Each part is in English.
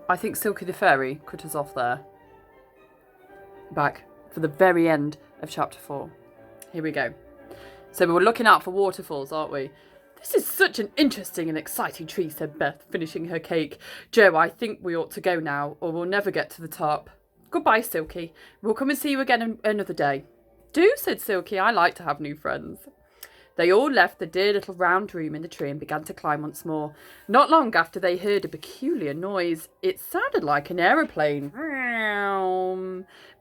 I think Silky the Fairy cut us off there. Back for the very end of chapter 4. Here we go. So we were looking out for waterfalls, aren't we? This is such an interesting and exciting tree, said Beth, finishing her cake. Joe, I think we ought to go now, or we'll never get to the top. Goodbye, Silky. We'll come and see you again another day. Do, said Silky. I like to have new friends. They all left the dear little round room in the tree and began to climb once more. Not long after they heard a peculiar noise. It sounded like an aeroplane.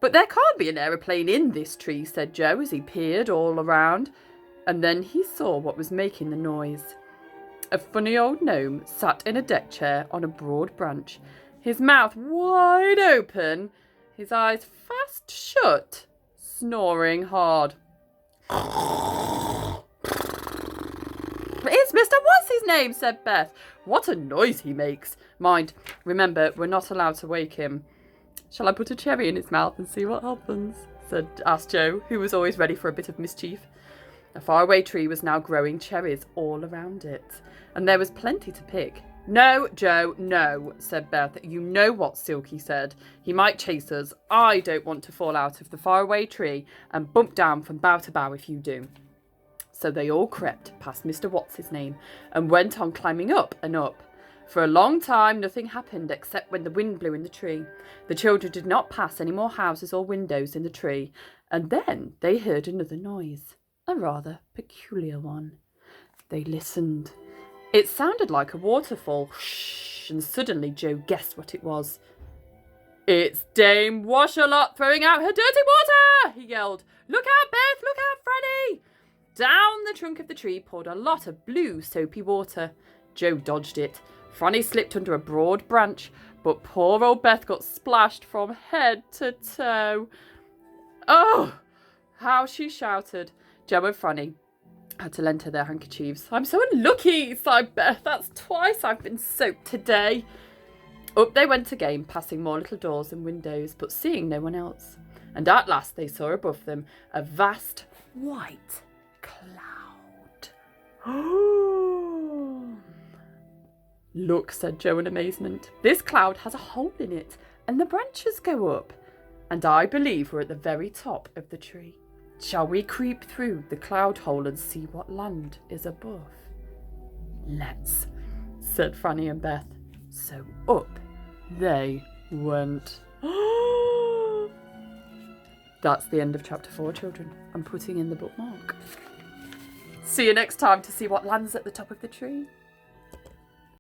But there can't be an aeroplane in this tree, said Joe as he peered all around. And then he saw what was making the noise. A funny old gnome sat in a deck chair on a broad branch, his mouth wide open, his eyes fast shut, snoring hard. It's Mr. What's-his-name, said Beth. What a noise he makes. Mind, remember, we're not allowed to wake him. Shall I put a cherry in his mouth and see what happens? asked Joe, who was always ready for a bit of mischief. A faraway tree was now growing cherries all around it, and there was plenty to pick. No, Joe, no, said Beth. You know what Silky said. He might chase us. I don't want to fall out of the faraway tree and bump down from bough to bough if you do. So they all crept past Mr. What's-his-name and went on climbing up and up. For a long time, nothing happened except when the wind blew in the tree. The children did not pass any more houses or windows in the tree, and then they heard another noise, a rather peculiar one. They listened. It sounded like a waterfall. Shh, and suddenly Joe guessed what it was. It's Dame Wash-a-Lot throwing out her dirty water, he yelled. Look out, Beth, look out, Franny. Down the trunk of the tree poured a lot of blue, soapy water. Joe dodged it. Franny slipped under a broad branch, but poor old Beth got splashed from head to toe. Oh, how she shouted. Joe and Franny had to lend her their handkerchiefs. I'm so unlucky, sighed Beth. That's twice I've been soaked today. Up they went again, passing more little doors and windows, but seeing no one else. And at last they saw above them a vast white cloud. Look, said Joe in amazement. This cloud has a hole in it, and the branches go up. And I believe we're at the very top of the tree. Shall we creep through the cloud hole and see what land is above? Let's, said Franny and Beth. So up they went. That's the end of chapter 4, children. I'm putting in the bookmark. See you next time to see what lands at the top of the tree.